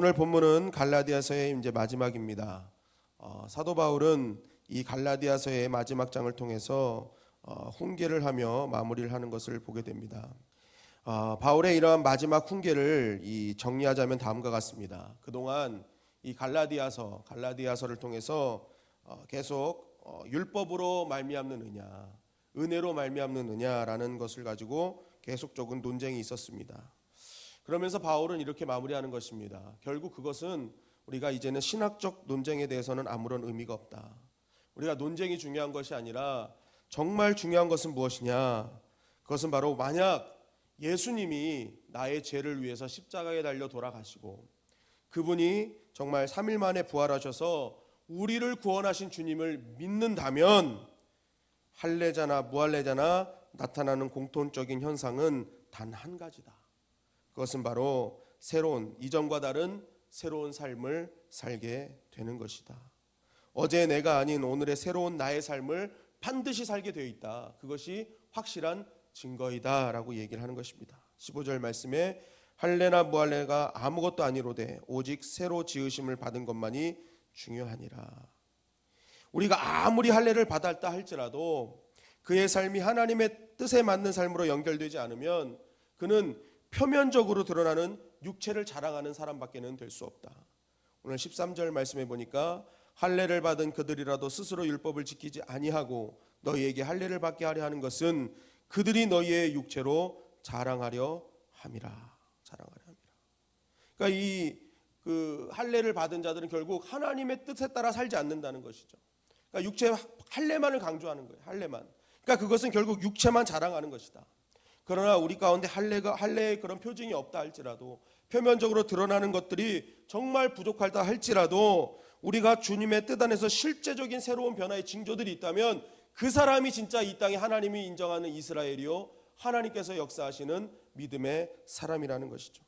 오늘 본문은 갈라디아서의 이제 마지막입니다. 사도 바울은 이 갈라디아서의 마지막 장을 통해서 훈계를 하며 마무리를 하는 것을 보게 됩니다. 바울의 이러한 마지막 훈계를 정리하자면 다음과 같습니다. 그동안 이 갈라디아서를 통해서 계속 율법으로 말미암는 의냐, 은혜로 말미암는 의냐라는 것을 가지고 계속적인 논쟁이 있었습니다. 그러면서 바울은 이렇게 마무리하는 것입니다. 결국 그것은 우리가 이제는 신학적 논쟁에 대해서는 아무런 의미가 없다. 우리가 논쟁이 중요한 것이 아니라 정말 중요한 것은 무엇이냐? 그것은 바로 만약 예수님이 나의 죄를 위해서 십자가에 달려 돌아가시고 그분이 정말 3일 만에 부활하셔서 우리를 구원하신 주님을 믿는다면 할례자나 무할례자나 나타나는 공통적인 현상은 단 한 가지다. 그것은 바로 이전과 다른 새로운 삶을 살게 되는 것이다. 어제 내가 아닌 오늘의 새로운 나의 삶을 반드시 살게 되어 있다. 그것이 확실한 증거이다 라고 얘기를 하는 것입니다. 15절 말씀에 할례나 무할례가 아무것도 아니로되 오직 새로 지으심을 받은 것만이 중요하니라. 우리가 아무리 할례를 받았다 할지라도 그의 삶이 하나님의 뜻에 맞는 삶으로 연결되지 않으면 그는 표면적으로 드러나는 육체를 자랑하는 사람밖에는 될 수 없다. 오늘 13절 말씀해 보니까 할례를 받은 그들이라도 스스로 율법을 지키지 아니하고 너희에게 할례를 받게 하려 하는 것은 그들이 너희의 육체로 자랑하려 함이라. 그러니까 할례를 받은 자들은 결국 하나님의 뜻에 따라 살지 않는다는 것이죠. 그러니까 육체 할례만을 강조하는 거예요. 할례만. 그러니까 그것은 결국 육체만 자랑하는 것이다. 그러나 우리 가운데 할례의 그런 표징이 없다 할지라도 표면적으로 드러나는 것들이 정말 부족하다 할지라도 우리가 주님의 뜻 안에서 실제적인 새로운 변화의 징조들이 있다면 그 사람이 진짜 이 땅에 하나님이 인정하는 이스라엘이요 하나님께서 역사하시는 믿음의 사람이라는 것이죠.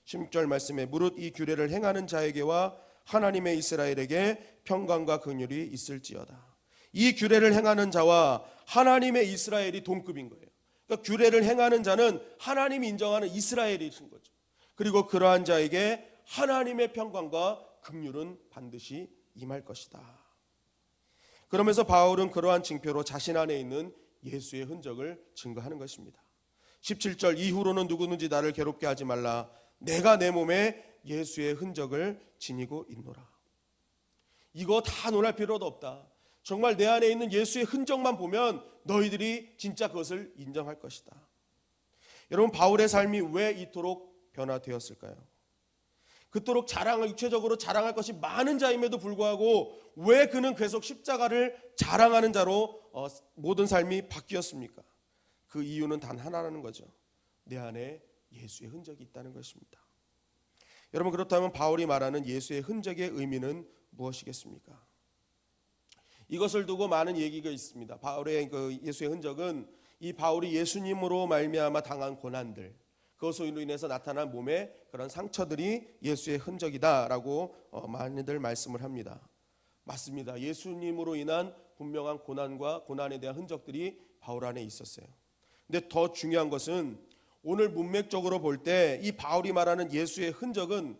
16절 말씀에 무릇 이 규례를 행하는 자에게와 하나님의 이스라엘에게 평강과 긍휼이 있을지어다. 이 규례를 행하는 자와 하나님의 이스라엘이 동급인 거예요. 그러니까 규례를 행하는 자는 하나님이 인정하는 이스라엘이신 거죠. 그리고 그러한 자에게 하나님의 평강과 긍휼은 반드시 임할 것이다. 그러면서 바울은 그러한 징표로 자신 안에 있는 예수의 흔적을 증거하는 것입니다. 17절 이후로는 누구든지 나를 괴롭게 하지 말라. 내가 내 몸에 예수의 흔적을 지니고 있노라. 이거 다 논할 필요도 없다. 정말 내 안에 있는 예수의 흔적만 보면 너희들이 진짜 그것을 인정할 것이다. 여러분 바울의 삶이 왜 이토록 변화되었을까요? 그토록 육체적으로 자랑할 것이 많은 자임에도 불구하고 왜 그는 계속 십자가를 자랑하는 자로 모든 삶이 바뀌었습니까? 그 이유는 단 하나라는 거죠. 내 안에 예수의 흔적이 있다는 것입니다. 여러분 그렇다면 바울이 말하는 예수의 흔적의 의미는 무엇이겠습니까? 이것을 두고 많은 얘기가 있습니다. 바울의 예수의 흔적은 이 바울이 예수님으로 말미암아 당한 고난들, 그것으로 인해서 나타난 몸의 그런 상처들이 예수의 흔적이다라고 많이들 말씀을 합니다. 맞습니다. 예수님으로 인한 분명한 고난에 대한 흔적들이 바울 안에 있었어요. 근데 더 중요한 것은 오늘 문맥적으로 볼 때 이 바울이 말하는 예수의 흔적은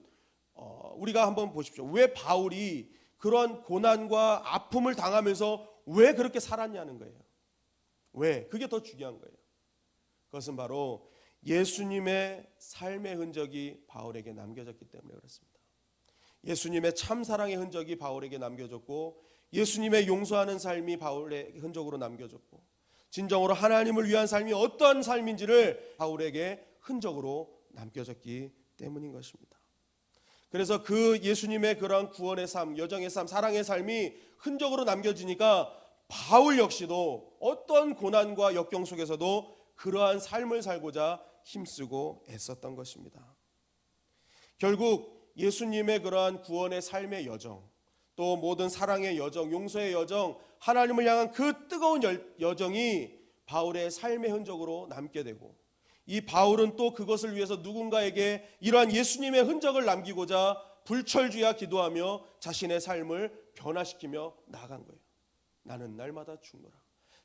우리가 한번 보십시오. 왜 바울이 그런 고난과 아픔을 당하면서 왜 그렇게 살았냐는 거예요. 왜? 그게 더 중요한 거예요. 그것은 바로 예수님의 삶의 흔적이 바울에게 남겨졌기 때문에 그렇습니다. 예수님의 참사랑의 흔적이 바울에게 남겨졌고 예수님의 용서하는 삶이 바울의 흔적으로 남겨졌고 진정으로 하나님을 위한 삶이 어떤 삶인지를 바울에게 흔적으로 남겨졌기 때문인 것입니다. 그래서 그 예수님의 그런 구원의 삶, 여정의 삶, 사랑의 삶이 흔적으로 남겨지니까 바울 역시도 어떤 고난과 역경 속에서도 그러한 삶을 살고자 힘쓰고 애썼던 것입니다. 결국 예수님의 그러한 구원의 삶의 여정, 또 모든 사랑의 여정, 용서의 여정, 하나님을 향한 그 뜨거운 여정이 바울의 삶의 흔적으로 남게 되고 이 바울은 또 그것을 위해서 누군가에게 이러한 예수님의 흔적을 남기고자 불철주야 기도하며 자신의 삶을 변화시키며 나아간 거예요. 나는 날마다 죽노라.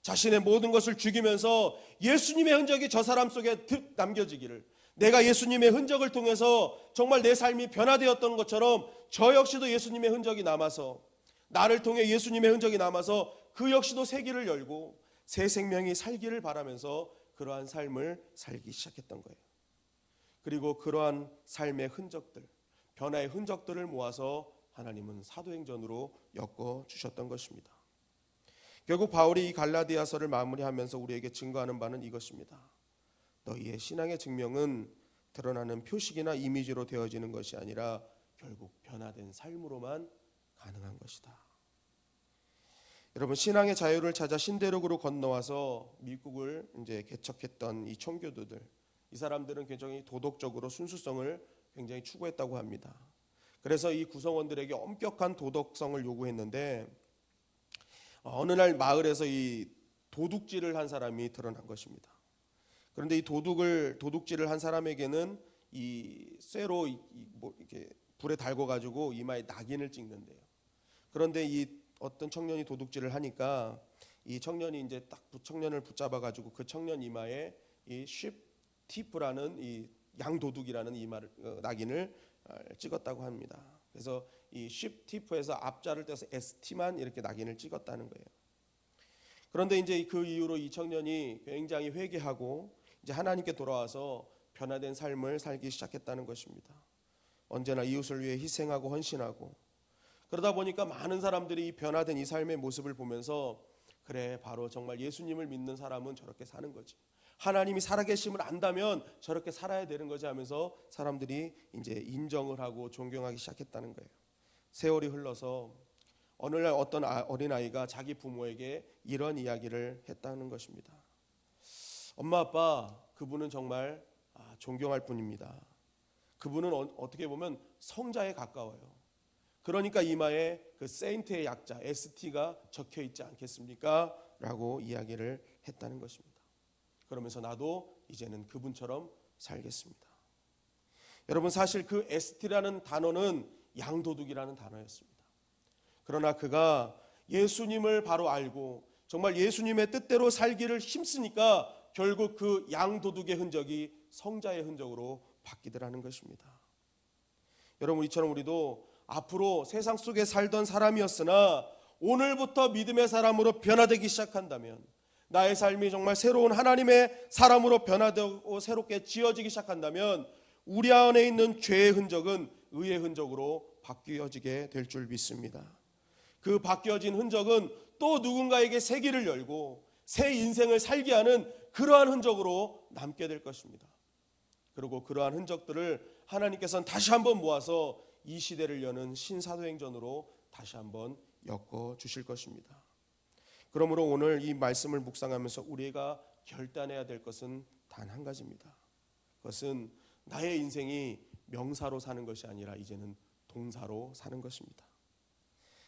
자신의 모든 것을 죽이면서 예수님의 흔적이 저 사람 속에 남겨지기를, 내가 예수님의 흔적을 통해서 정말 내 삶이 변화되었던 것처럼 저 역시도 예수님의 흔적이 남아서, 나를 통해 예수님의 흔적이 남아서 그 역시도 새 길을 열고 새 생명이 살기를 바라면서 그러한 삶을 살기 시작했던 거예요. 그리고 그러한 삶의 흔적들, 변화의 흔적들을 모아서 하나님은 사도행전으로 엮어 주셨던 것입니다. 결국 바울이 이 갈라디아서를 마무리하면서 우리에게 증거하는 바는 이것입니다. 너희의 신앙의 증명은 드러나는 표식이나 이미지로 되어지는 것이 아니라 결국 변화된 삶으로만 가능한 것이다. 여러분, 신앙의 자유를 찾아 신대륙으로 건너와서 미국을 이제 개척했던 이 청교도들, 이 사람들은 굉장히 도덕적으로 순수성을 굉장히 추구했다고 합니다. 그래서 이 구성원들에게 엄격한 도덕성을 요구했는데 어느 날 마을에서 이 도둑질을 한 사람이 드러난 것입니다. 그런데 이 도둑질을 한 사람에게는 이 쇠로 이렇게 불에 달궈 가지고 이마에 낙인을 찍는데요. 그런데 이 어떤 청년이 도둑질을 하니까 이 청년이 이제 딱 청년을 붙잡아 가지고 그 청년 이마에 이 쉽 티프라는 이 양도둑이라는 이마를 낙인을 찍었다고 합니다. 그래서 이 쉽 티프에서 앞자를 떼서 ST만 이렇게 낙인을 찍었다는 거예요. 그런데 이제 그 이후로 이 청년이 굉장히 회개하고 이제 하나님께 돌아와서 변화된 삶을 살기 시작했다는 것입니다. 언제나 이웃을 위해 희생하고 헌신하고, 그러다 보니까 많은 사람들이 이 변화된 이 삶의 모습을 보면서 그래, 바로 정말 예수님을 믿는 사람은 저렇게 사는 거지, 하나님이 살아계심을 안다면 저렇게 살아야 되는 거지 하면서 사람들이 이제 인정을 하고 존경하기 시작했다는 거예요. 세월이 흘러서 어느 날 어떤 어린아이가 자기 부모에게 이런 이야기를 했다는 것입니다. 엄마 아빠, 그분은 정말 존경할 분입니다. 그분은 어떻게 보면 성자에 가까워요. 그러니까 이마에 그 세인트의 약자 ST가 적혀 있지 않겠습니까? 라고 이야기를 했다는 것입니다. 그러면서 나도 이제는 그분처럼 살겠습니다. 여러분, 사실 그 ST라는 단어는 양도둑이라는 단어였습니다. 그러나 그가 예수님을 바로 알고 정말 예수님의 뜻대로 살기를 힘쓰니까 결국 그 양도둑의 흔적이 성자의 흔적으로 바뀌더라는 것입니다. 여러분, 이처럼 우리도 앞으로 세상 속에 살던 사람이었으나 오늘부터 믿음의 사람으로 변화되기 시작한다면, 나의 삶이 정말 새로운 하나님의 사람으로 변화되고 새롭게 지어지기 시작한다면 우리 안에 있는 죄의 흔적은 의의 흔적으로 바뀌어지게 될 줄 믿습니다. 그 바뀌어진 흔적은 또 누군가에게 새 길을 열고 새 인생을 살게 하는 그러한 흔적으로 남게 될 것입니다. 그리고 그러한 흔적들을 하나님께서는 다시 한번 모아서 이 시대를 여는 신사도행전으로 다시 한번 엮어 주실 것입니다. 그러므로 오늘 이 말씀을 묵상하면서 우리가 결단해야 될 것은 단 한 가지입니다. 그것은 나의 인생이 명사로 사는 것이 아니라 이제는 동사로 사는 것입니다.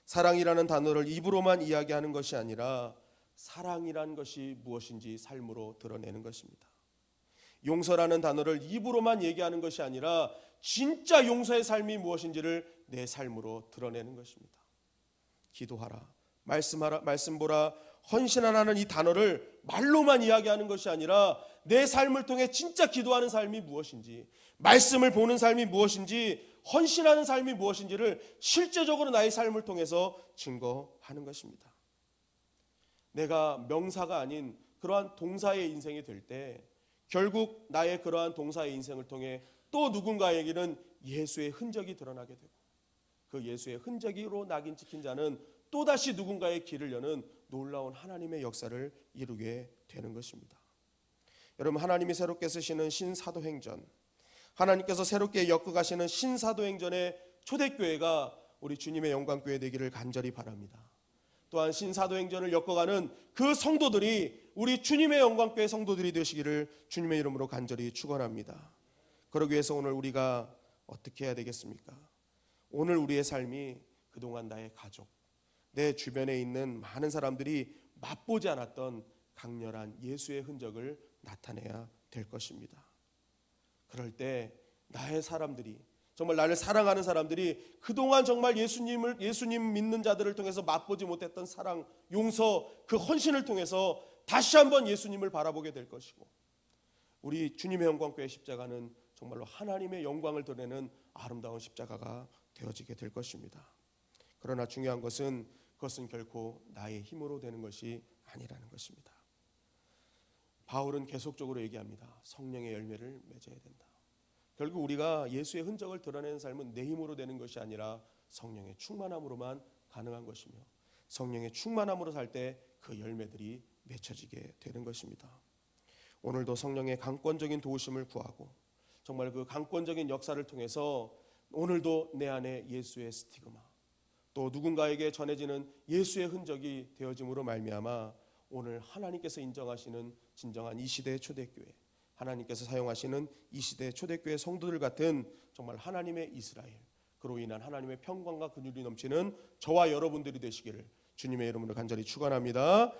사랑이라는 단어를 입으로만 이야기하는 것이 아니라 사랑이란 것이 무엇인지 삶으로 드러내는 것입니다. 용서라는 단어를 입으로만 얘기하는 것이 아니라 진짜 용서의 삶이 무엇인지를 내 삶으로 드러내는 것입니다. 기도하라, 말씀하라, 말씀 보라, 헌신하라는 이 단어를 말로만 이야기하는 것이 아니라 내 삶을 통해 진짜 기도하는 삶이 무엇인지, 말씀을 보는 삶이 무엇인지, 헌신하는 삶이 무엇인지를 실제적으로 나의 삶을 통해서 증거하는 것입니다. 내가 명사가 아닌 그러한 동사의 인생이 될 때 결국 나의 그러한 동사의 인생을 통해 또 누군가에게는 예수의 흔적이 드러나게 되고, 그 예수의 흔적으로 낙인 찍힌 자는 또다시 누군가의 길을 여는 놀라운 하나님의 역사를 이루게 되는 것입니다. 여러분, 하나님이 새롭게 쓰시는 신사도행전, 하나님께서 새롭게 엮어가시는 신사도행전의 초대교회가 우리 주님의 영광교회 되기를 간절히 바랍니다. 또한 신사도행전을 엮어가는 그 성도들이 우리 주님의 영광교회 성도들이 되시기를 주님의 이름으로 간절히 축원합니다. 그러기 위해서 오늘 우리가 어떻게 해야 되겠습니까? 오늘 우리의 삶이 그동안 나의 가족, 내 주변에 있는 많은 사람들이 맛보지 않았던 강렬한 예수의 흔적을 나타내야 될 것입니다. 그럴 때 나의 사람들이, 정말 나를 사랑하는 사람들이 그동안 정말 예수님 믿는 자들을 통해서 맛보지 못했던 사랑, 용서, 그 헌신을 통해서 다시 한번 예수님을 바라보게 될 것이고, 우리 주님의 영광교회 십자가는 정말로 하나님의 영광을 드러내는 아름다운 십자가가 되어지게 될 것입니다. 그러나 중요한 것은 그것은 결코 나의 힘으로 되는 것이 아니라는 것입니다. 바울은 계속적으로 얘기합니다. 성령의 열매를 맺어야 된다. 결국 우리가 예수의 흔적을 드러내는 삶은 내 힘으로 되는 것이 아니라 성령의 충만함으로만 가능한 것이며 성령의 충만함으로 살 때 그 열매들이 맺혀지게 되는 것입니다. 오늘도 성령의 강권적인 도우심을 구하고 정말 그 강권적인 역사를 통해서 오늘도 내 안에 예수의 스티그마 또 누군가에게 전해지는 예수의 흔적이 되어짐으로 말미암아 오늘 하나님께서 인정하시는 진정한 이 시대의 초대교회, 하나님께서 사용하시는 이 시대의 초대교회 성도들 같은 정말 하나님의 이스라엘, 그로 인한 하나님의 평강과 긍휼이 넘치는 저와 여러분들이 되시기를 주님의 이름으로 간절히 축원합니다.